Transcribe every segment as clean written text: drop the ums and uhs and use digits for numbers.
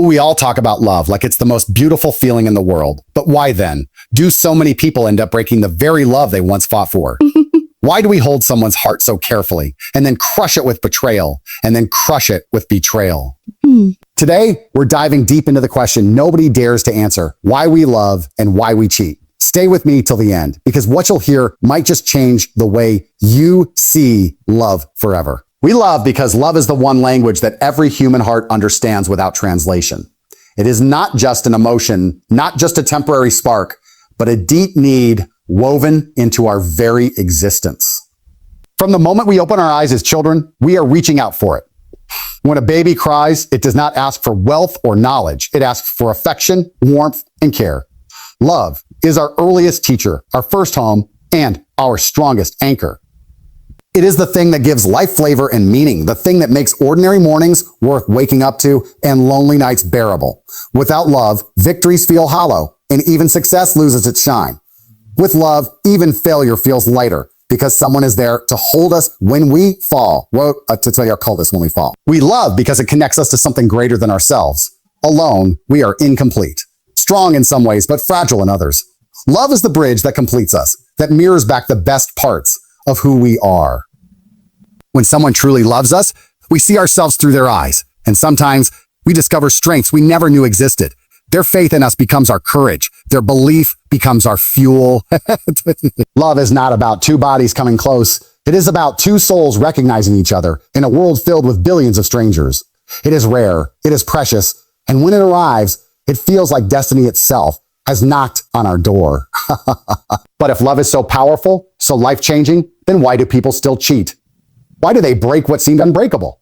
We all talk about love like it's the most beautiful feeling in the world. But why then do so many people end up breaking the very love they once fought for? Why do we hold someone's heart so carefully and then crush it with betrayal and then crush it with betrayal? Today, we're diving deep into the question nobody dares to answer, why we love and why we cheat. Stay with me till the end, because what you'll hear might just change the way you see love forever. We love because love is the one language that every human heart understands without translation. It is not just an emotion, not just a temporary spark, but a deep need woven into our very existence. From the moment we open our eyes as children, we are reaching out for it. When a baby cries, it does not ask for wealth or knowledge. It asks for affection, warmth, and care. Love is our earliest teacher, our first home, and our strongest anchor. It is the thing that gives life flavor and meaning, the thing that makes ordinary mornings worth waking up to and lonely nights bearable. Without love, victories feel hollow, and even success loses its shine. With love, even failure feels lighter because someone is there to hold us when we fall. Well, to tell you our cultists when we fall. We love because it connects us to something greater than ourselves. Alone, we are incomplete. Strong in some ways, but fragile in others. Love is the bridge that completes us, that mirrors back the best parts of who we are. When someone truly loves us, we see ourselves through their eyes, and sometimes we discover strengths we never knew existed. Their faith in us becomes our courage. Their belief becomes our fuel. Love is not about two bodies coming close. It is about two souls recognizing each other in a world filled with billions of strangers. It is rare. It is precious. And when it arrives, it feels like destiny itself has knocked on our door. But if love is so powerful, so life-changing, then why do people still cheat? Why do they break what seemed unbreakable?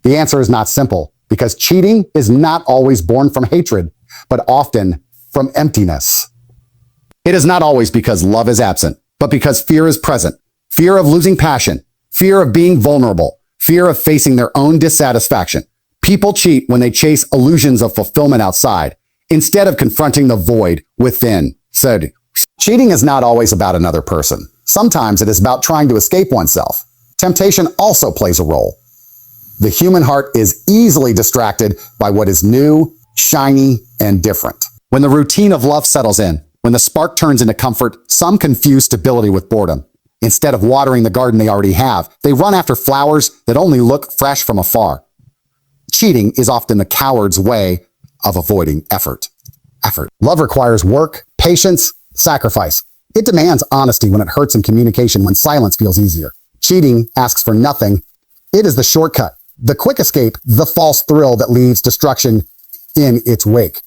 The answer is not simple, because cheating is not always born from hatred, but often from emptiness. It is not always because love is absent, but because fear is present. Fear of losing passion, fear of being vulnerable, fear of facing their own dissatisfaction. People cheat when they chase illusions of fulfillment outside, instead of confronting the void within. So, cheating is not always about another person. Sometimes it is about trying to escape oneself. Temptation also plays a role. The human heart is easily distracted by what is new, shiny, and different. When the routine of love settles in, when the spark turns into comfort, some confuse stability with boredom. Instead of watering the garden they already have, they run after flowers that only look fresh from afar. Cheating is often the coward's way of avoiding effort. Love requires work, patience, sacrifice. It demands honesty when it hurts, and communication when silence feels easier. Cheating asks for nothing. It is the shortcut, the quick escape, the false thrill that leaves destruction in its wake.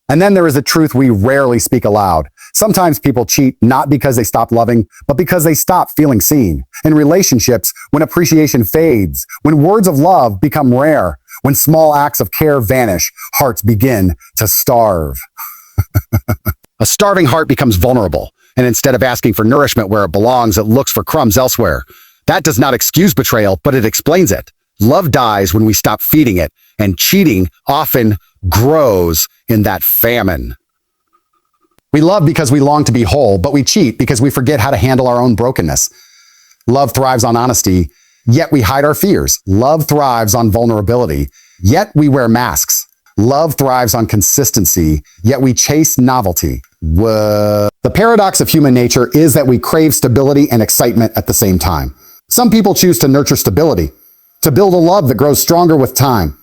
And then there is a truth we rarely speak aloud. Sometimes people cheat not because they stop loving, but because they stop feeling seen. In relationships, when appreciation fades, when words of love become rare, when small acts of care vanish, hearts begin to starve. A starving heart becomes vulnerable, and instead of asking for nourishment where it belongs, it looks for crumbs elsewhere. That does not excuse betrayal, but it explains it. Love dies when we stop feeding it, and cheating often grows in that famine. We love because we long to be whole, but we cheat because we forget how to handle our own brokenness. Love thrives on honesty, yet we hide our fears. Love thrives on vulnerability, yet we wear masks. Love thrives on consistency, yet we chase novelty. Whoa. The paradox of human nature is that we crave stability and excitement at the same time. Some people choose to nurture stability, to build a love that grows stronger with time.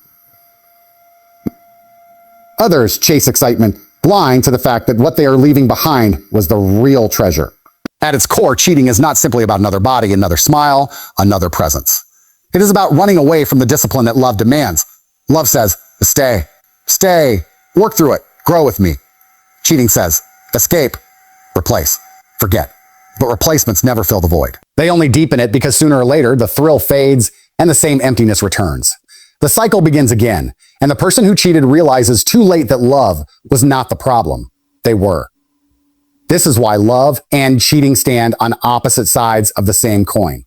Others chase excitement, blind to the fact that what they are leaving behind was the real treasure. At its core, cheating is not simply about another body, another smile, another presence. It is about running away from the discipline that love demands. Love says, stay, work through it, grow with me. Cheating says, escape, replace, forget. But replacements never fill the void. They only deepen it because sooner or later, the thrill fades and the same emptiness returns. The cycle begins again, and the person who cheated realizes too late that love was not the problem. They were. This is why love and cheating stand on opposite sides of the same coin.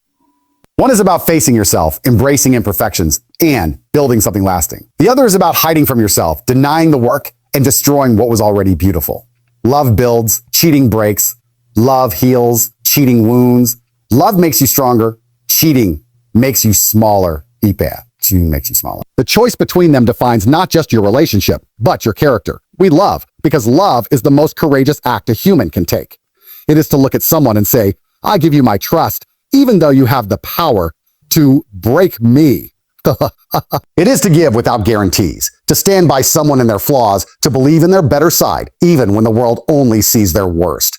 One is about facing yourself, embracing imperfections, and building something lasting. The other is about hiding from yourself, denying the work, and destroying what was already beautiful. Love builds, cheating breaks. Love heals, cheating wounds. Love makes you stronger, cheating makes you smaller. Eat bad. makes you smaller. The choice between them defines not just your relationship, but your character. We love because love is the most courageous act a human can take. It is to look at someone and say, I give you my trust, even though you have the power to break me. It is to give without guarantees, to stand by someone in their flaws, to believe in their better side, even when the world only sees their worst.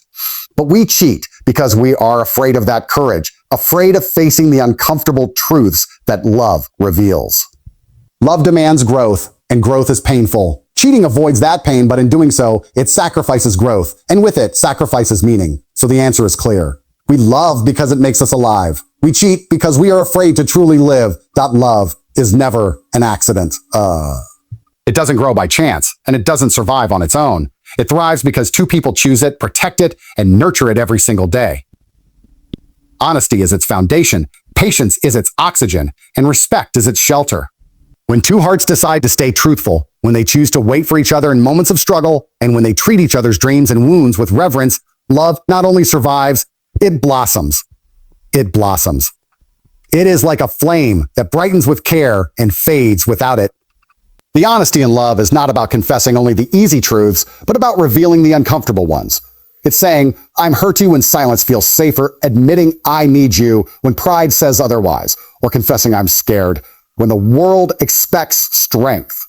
But we cheat because we are afraid of that courage, afraid of facing the uncomfortable truths that love reveals. Love demands growth, and growth is painful. Cheating avoids that pain, but in doing so, it sacrifices growth, and with it, sacrifices meaning. So the answer is clear. We love because it makes us alive. We cheat because we are afraid to truly live. That love is never an accident. It doesn't grow by chance, and it doesn't survive on its own. It thrives because two people choose it, protect it, and nurture it every single day. Honesty is its foundation, patience is its oxygen, and respect is its shelter. When two hearts decide to stay truthful, when they choose to wait for each other in moments of struggle, and when they treat each other's dreams and wounds with reverence, love not only survives, it blossoms. It blossoms. It is like a flame that brightens with care and fades without it. The honesty in love is not about confessing only the easy truths, but about revealing the uncomfortable ones. It's saying, I'm hurt you when silence feels safer, admitting I need you when pride says otherwise, or confessing I'm scared when the world expects strength.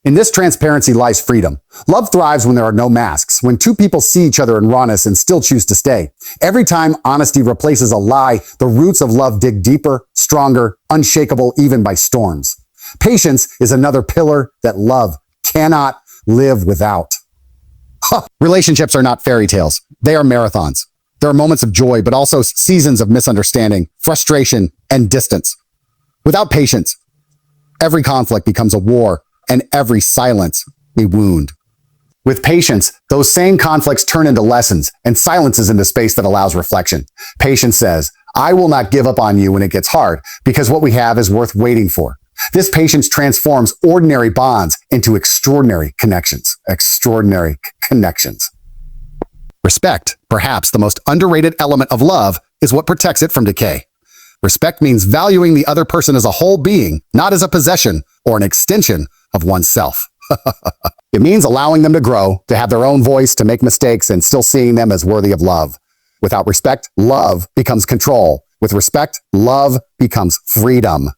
In this transparency lies freedom. Love thrives when there are no masks, when two people see each other in rawness and still choose to stay. Every time honesty replaces a lie, the roots of love dig deeper, stronger, unshakable even by storms. Patience is another pillar that love cannot live without. Relationships are not fairy tales. They are marathons. There are moments of joy, but also seasons of misunderstanding, frustration, and distance. Without patience, every conflict becomes a war, and every silence a wound. With patience, those same conflicts turn into lessons, and silence is into space that allows reflection. Patience says, I will not give up on you when it gets hard, because what we have is worth waiting for. This patience transforms ordinary bonds into extraordinary connections. Extraordinary connections. Respect, perhaps the most underrated element of love, is what protects it from decay. Respect means valuing the other person as a whole being, not as a possession or an extension of oneself. It means allowing them to grow, to have their own voice, to make mistakes, and still seeing them as worthy of love. Without respect, love becomes control. With respect, love becomes freedom.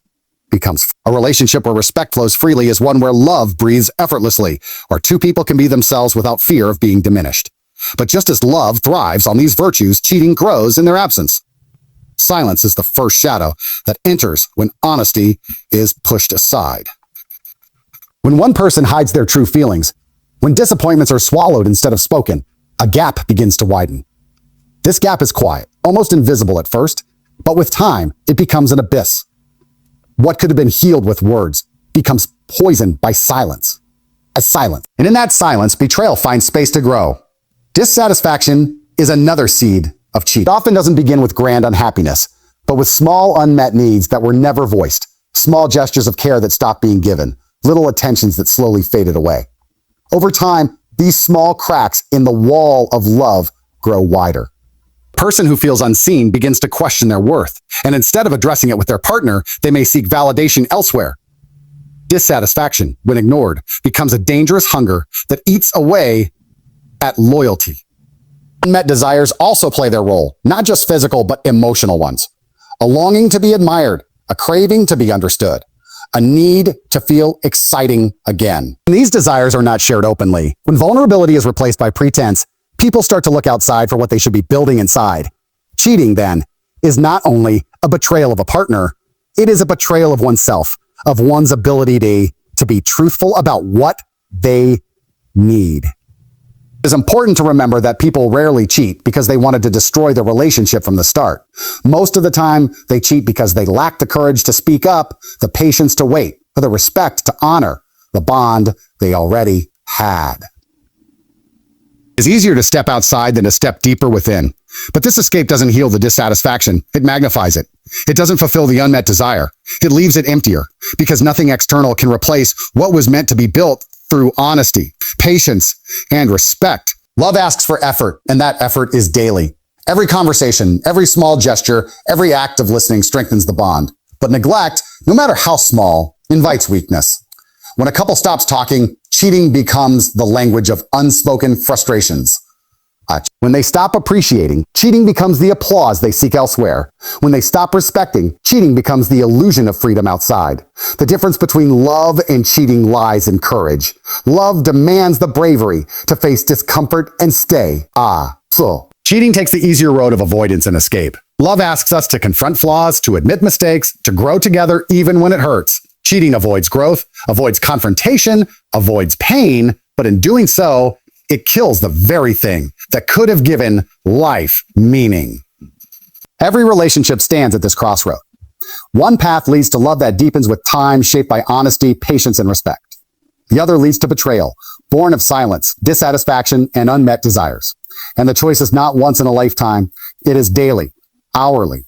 A relationship where respect flows freely is one where love breathes effortlessly, where two people can be themselves without fear of being diminished. But just as love thrives on these virtues, cheating grows in their absence. Silence is the first shadow that enters when honesty is pushed aside. When one person hides their true feelings, when disappointments are swallowed instead of spoken, a gap begins to widen. This gap is quiet, almost invisible at first, but with time, it becomes an abyss. What could have been healed with words becomes poisoned by silence. And in that silence, betrayal finds space to grow. Dissatisfaction is another seed of cheat. It often doesn't begin with grand unhappiness, but with small unmet needs that were never voiced, small gestures of care that stopped being given, little attentions that slowly faded away. Over time, these small cracks in the wall of love grow wider. A person who feels unseen begins to question their worth, and instead of addressing it with their partner, they may seek validation elsewhere. Dissatisfaction, when ignored, becomes a dangerous hunger that eats away at loyalty. Unmet desires also play their role, not just physical, but emotional ones. A longing to be admired, a craving to be understood, a need to feel exciting again. When these desires are not shared openly, when vulnerability is replaced by pretense, people start to look outside for what they should be building inside. Cheating, then, is not only a betrayal of a partner, it is a betrayal of oneself, of one's ability to be truthful about what they need. It is important to remember that people rarely cheat because they wanted to destroy the relationship from the start. Most of the time, they cheat because they lack the courage to speak up, the patience to wait, or the respect to honor the bond they already had. It's easier to step outside than to step deeper within. But this escape doesn't heal the dissatisfaction. It magnifies it. It doesn't fulfill the unmet desire. It leaves it emptier because nothing external can replace what was meant to be built through honesty, patience, and respect. Love asks for effort, and that effort is daily. Every conversation, every small gesture, every act of listening strengthens the bond. But neglect, no matter how small, invites weakness. When a couple stops talking, cheating becomes the language of unspoken frustrations. When they stop appreciating, cheating becomes the applause they seek elsewhere. When they stop respecting, cheating becomes the illusion of freedom outside. The difference between love and cheating lies in courage. Love demands the bravery to face discomfort and stay. Cheating takes the easier road of avoidance and escape. Love asks us to confront flaws, to admit mistakes, to grow together even when it hurts. Cheating avoids growth, avoids confrontation, avoids pain, but in doing so, it kills the very thing that could have given life meaning. Every relationship stands at this crossroad. One path leads to love that deepens with time, shaped by honesty, patience, and respect. The other leads to betrayal, born of silence, dissatisfaction, and unmet desires. And the choice is not once in a lifetime. It is daily, hourly,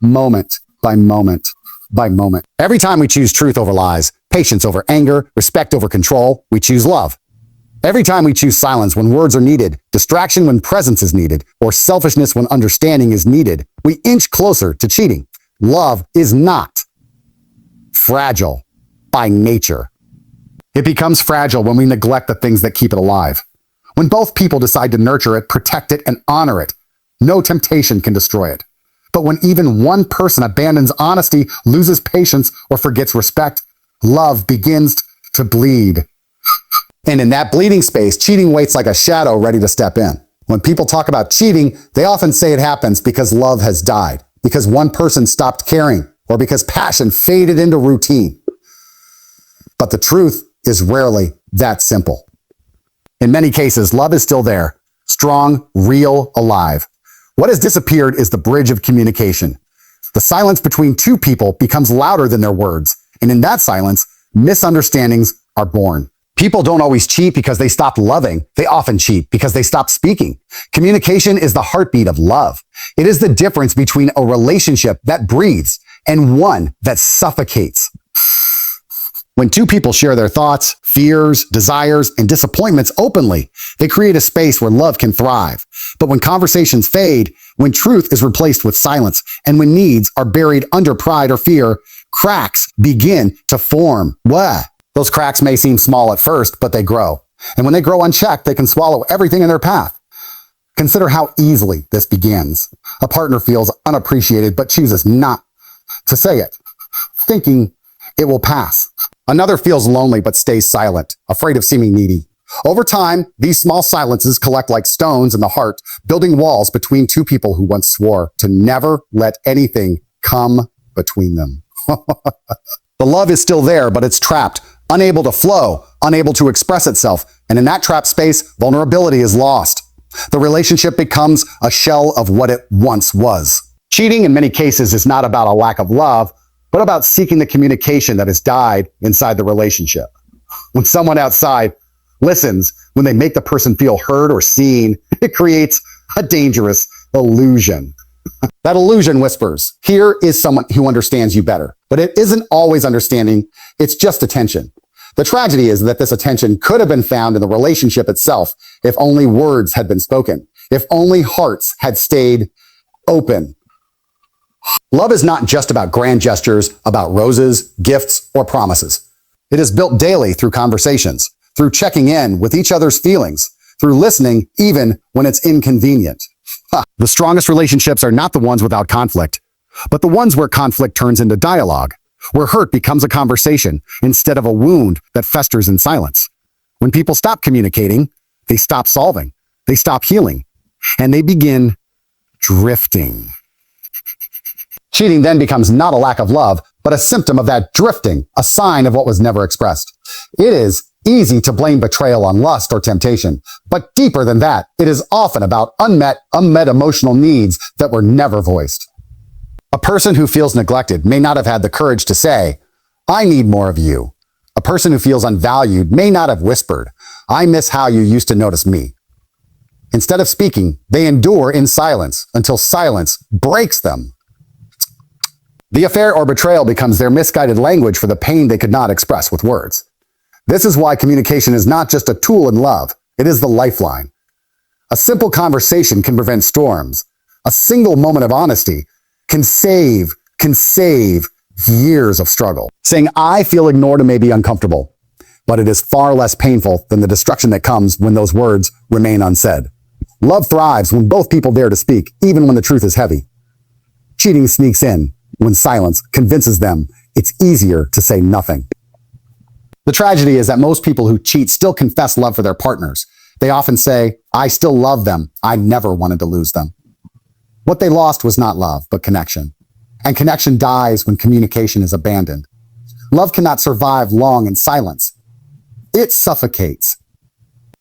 moment by moment by moment. Every time we choose truth over lies, patience over anger, respect over control, we choose love. Every time we choose silence when words are needed, distraction when presence is needed, or selfishness when understanding is needed, we inch closer to cheating. Love is not fragile by nature. It becomes fragile when we neglect the things that keep it alive. When both people decide to nurture it, protect it, and honor it, no temptation can destroy it. But when even one person abandons honesty, loses patience, or forgets respect, love begins to bleed. And in that bleeding space, cheating waits like a shadow ready to step in. When people talk about cheating, they often say it happens because love has died, because one person stopped caring, or because passion faded into routine. But the truth is rarely that simple. In many cases, love is still there, strong, real, alive. What has disappeared is the bridge of communication. The silence between two people becomes louder than their words, and in that silence, misunderstandings are born. People don't always cheat because they stopped loving. They often cheat because they stopped speaking. Communication is the heartbeat of love. It is the difference between a relationship that breathes and one that suffocates. When two people share their thoughts, fears, desires, and disappointments openly, they create a space where love can thrive. But when conversations fade, when truth is replaced with silence, and when needs are buried under pride or fear, cracks begin to form. Those cracks may seem small at first, but they grow. And when they grow unchecked, they can swallow everything in their path. Consider how easily this begins. A partner feels unappreciated, but chooses not to say it, thinking it will pass. Another feels lonely, but stays silent, afraid of seeming needy. Over time, these small silences collect like stones in the heart, building walls between two people who once swore to never let anything come between them. The love is still there, but it's trapped, unable to flow, unable to express itself. And in that trapped space, vulnerability is lost. The relationship becomes a shell of what it once was. Cheating in many cases is not about a lack of love, but about seeking the communication that has died inside the relationship. When someone outside listens, when they make the person feel heard or seen, it creates a dangerous illusion. That illusion whispers, here is someone who understands you better. But it isn't always understanding, it's just attention. The tragedy is that this attention could have been found in the relationship itself if only words had been spoken, if only hearts had stayed open. Love is not just about grand gestures, about roses, gifts, or promises. It is built daily through conversations, through checking in with each other's feelings, through listening even when it's inconvenient. The strongest relationships are not the ones without conflict, but the ones where conflict turns into dialogue, where hurt becomes a conversation instead of a wound that festers in silence. When people stop communicating, they stop solving, they stop healing, and they begin drifting. Cheating then becomes not a lack of love, but a symptom of that drifting, a sign of what was never expressed. It is easy to blame betrayal on lust or temptation, but deeper than that, it is often about unmet emotional needs that were never voiced. A person who feels neglected may not have had the courage to say, I need more of you. A person who feels unvalued may not have whispered, I miss how you used to notice me. Instead of speaking, they endure in silence until silence breaks them. The affair or betrayal becomes their misguided language for the pain they could not express with words. This is why communication is not just a tool in love, it is the lifeline. A simple conversation can prevent storms. A single moment of honesty can save years of struggle. Saying, I feel ignored may be uncomfortable, but it is far less painful than the destruction that comes when those words remain unsaid. Love thrives when both people dare to speak, even when the truth is heavy. Cheating sneaks in when silence convinces them it's easier to say nothing. The tragedy is that most people who cheat still confess love for their partners. They often say, I still love them. I never wanted to lose them. What they lost was not love, but connection. And connection dies when communication is abandoned. Love cannot survive long in silence. It suffocates.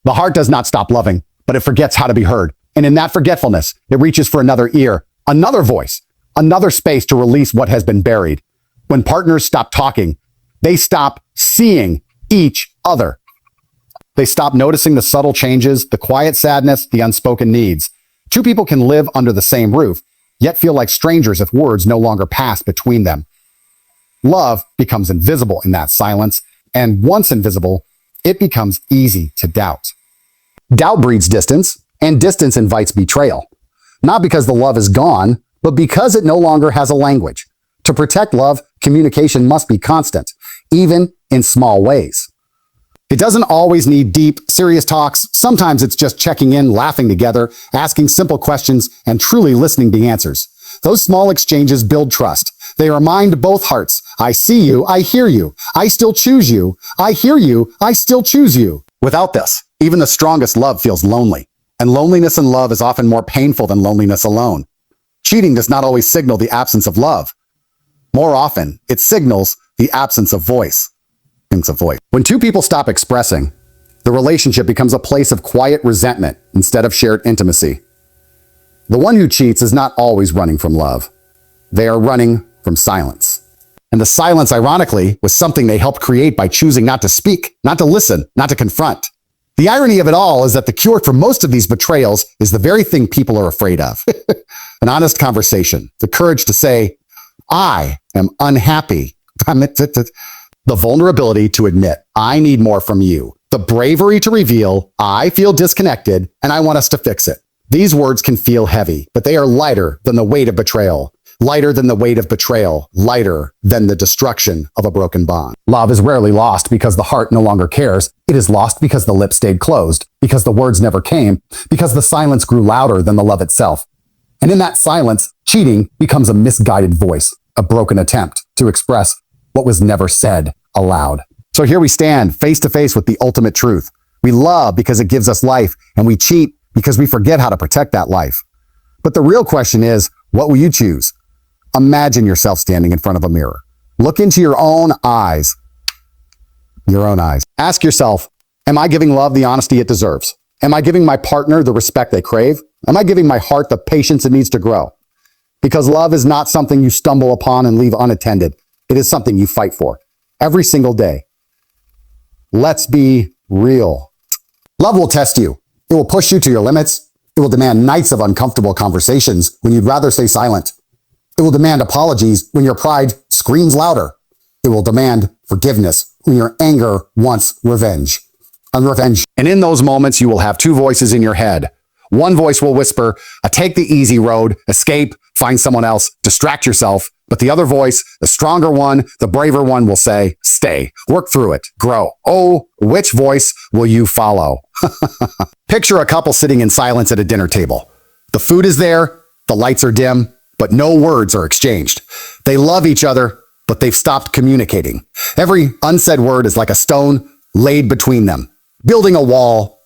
The heart does not stop loving, but it forgets how to be heard. And in that forgetfulness, it reaches for another ear, another voice, another space to release what has been buried. When partners stop talking, they stop seeing each other. They stop noticing the subtle changes, the quiet sadness, the unspoken needs. Two people can live under the same roof, yet feel like strangers if words no longer pass between them. Love becomes invisible in that silence, and once invisible, it becomes easy to doubt. Doubt breeds distance, and distance invites betrayal. Not because the love is gone, but because it no longer has a language. To protect love, communication must be constant, even in small ways. It doesn't always need deep, serious talks. Sometimes it's just checking in, laughing together, asking simple questions, and truly listening to answers. Those small exchanges build trust. They remind both hearts, I see you, I hear you, I still choose you, I hear you, I still choose you. Without this, even the strongest love feels lonely. And loneliness in love is often more painful than loneliness alone. Cheating does not always signal the absence of love. More often, it signals the absence of voice. When two people stop expressing, the relationship becomes a place of quiet resentment instead of shared intimacy. The one who cheats is not always running from love. They are running from silence. And the silence, ironically, was something they helped create by choosing not to speak, not to listen, not to confront. The irony of it all is that the cure for most of these betrayals is the very thing people are afraid of. An honest conversation, the courage to say, I am unhappy. The vulnerability to admit, I need more from you. The bravery to reveal, I feel disconnected and I want us to fix it. These words can feel heavy, but they are lighter than the weight of betrayal. Lighter than the weight of betrayal. Lighter than the destruction of a broken bond. Love is rarely lost because the heart no longer cares. It is lost because the lips stayed closed, because the words never came, because the silence grew louder than the love itself. And in that silence, cheating becomes a misguided voice, a broken attempt to express what was never said aloud. So here we stand, face to face with the ultimate truth. We love because it gives us life, and we cheat because we forget how to protect that life. But the real question is, what will you choose? Imagine yourself standing in front of a mirror. Look into your own eyes. Your own eyes. Ask yourself, am I giving love the honesty it deserves? Am I giving my partner the respect they crave? Am I giving my heart the patience it needs to grow? Because love is not something you stumble upon and leave unattended. It is something you fight for every single day. Let's be real. Love will test you. It will push you to your limits. It will demand nights of uncomfortable conversations when you'd rather stay silent. It will demand apologies when your pride screams louder. It will demand forgiveness when your anger wants revenge. And in those moments, you will have two voices in your head. One voice will whisper, take the easy road, escape, find someone else, distract yourself. But the other voice, the stronger one, the braver one, will say, stay, work through it, grow. Oh, which voice will you follow? Picture a couple sitting in silence at a dinner table. The food is there, the lights are dim, but no words are exchanged. They love each other, but they've stopped communicating. Every unsaid word is like a stone laid between them, building a wall.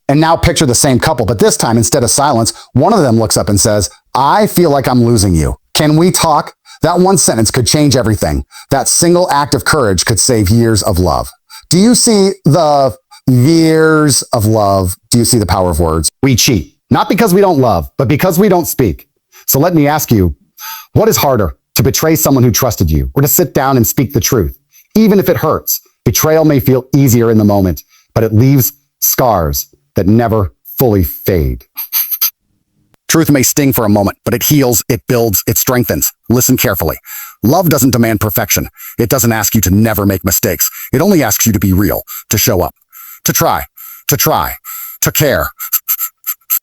And now picture the same couple, but this time, instead of silence, one of them looks up and says, I feel like I'm losing you. Can we talk? That one sentence could change everything. That single act of courage could save years of love. Do you see the years of love? Do you see the power of words? We cheat, not because we don't love, but because we don't speak. So let me ask you, what is harder, to betray someone who trusted you or to sit down and speak the truth? Even if it hurts, betrayal may feel easier in the moment, but it leaves scars that never fully fade. Truth may sting for a moment, but it heals, it builds, it strengthens. Listen carefully. Love doesn't demand perfection. It doesn't ask you to never make mistakes. It only asks you to be real, to show up, to try, to care,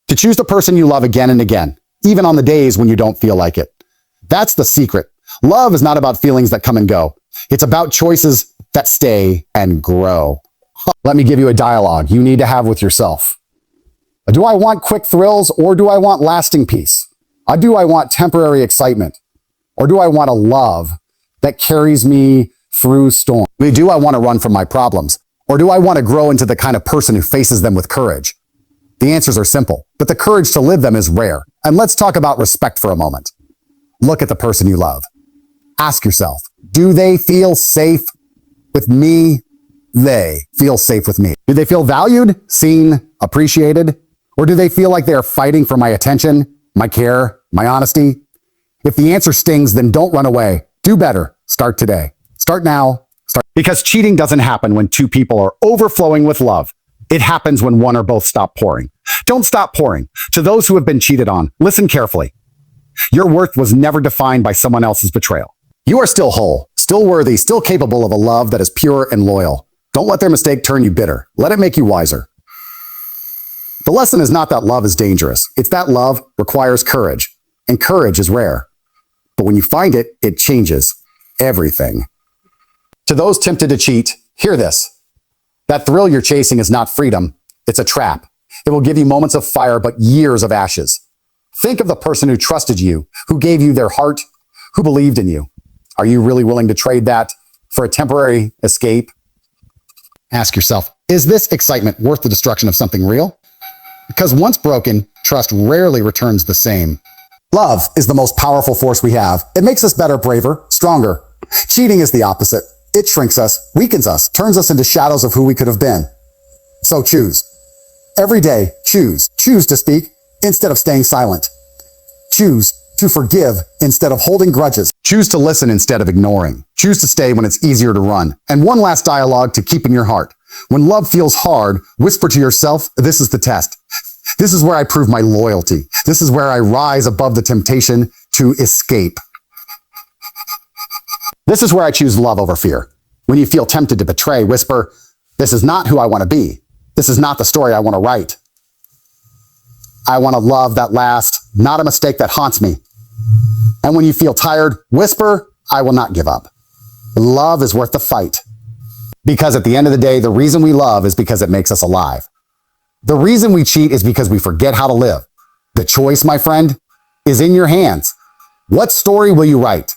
to choose the person you love again and again, even on the days when you don't feel like it. That's the secret. Love is not about feelings that come and go. It's about choices that stay and grow. Let me give you a dialogue you need to have with yourself. Do I want quick thrills or do I want lasting peace? Do I want temporary excitement or do I want a love that carries me through storms? Do I want to run from my problems or do I want to grow into the kind of person who faces them with courage? The answers are simple, but the courage to live them is rare. And let's talk about respect for a moment. Look at the person you love. Ask yourself, do they feel safe with me? They feel safe with me. Do they feel valued, seen, appreciated? Or do they feel like they are fighting for my attention, my care, my honesty? If the answer stings, then don't run away. Do better. Start today. Start now. Because cheating doesn't happen when two people are overflowing with love. It happens when one or both stop pouring. Don't stop pouring. To those who have been cheated on, listen carefully. Your worth was never defined by someone else's betrayal. You are still whole, still worthy, still capable of a love that is pure and loyal. Don't let their mistake turn you bitter. Let it make you wiser. The lesson is not that love is dangerous. It's that love requires courage, and courage is rare. But when you find it, it changes everything. To those tempted to cheat, hear this. That thrill you're chasing is not freedom. It's a trap. It will give you moments of fire, but years of ashes. Think of the person who trusted you, who gave you their heart, who believed in you. Are you really willing to trade that for a temporary escape? Ask yourself, is this excitement worth the destruction of something real? Because once broken, trust rarely returns the same. Love is the most powerful force we have. It makes us better, braver, stronger. Cheating is the opposite. It shrinks us, weakens us, turns us into shadows of who we could have been. So choose. Every day, choose. Choose to speak instead of staying silent. Choose to forgive instead of holding grudges. Choose to listen instead of ignoring. Choose to stay when it's easier to run. And one last dialogue to keep in your heart. When love feels hard, whisper to yourself, this is the test. This is where I prove my loyalty. This is where I rise above the temptation to escape. This is where I choose love over fear. When you feel tempted to betray, whisper, this is not who I want to be. This is not the story I want to write. I want a love that lasts, not a mistake that haunts me. And when you feel tired, whisper, I will not give up. Love is worth the fight. Because at the end of the day, the reason we love is because it makes us alive. The reason we cheat is because we forget how to live. The choice, my friend, is in your hands. What story will you write?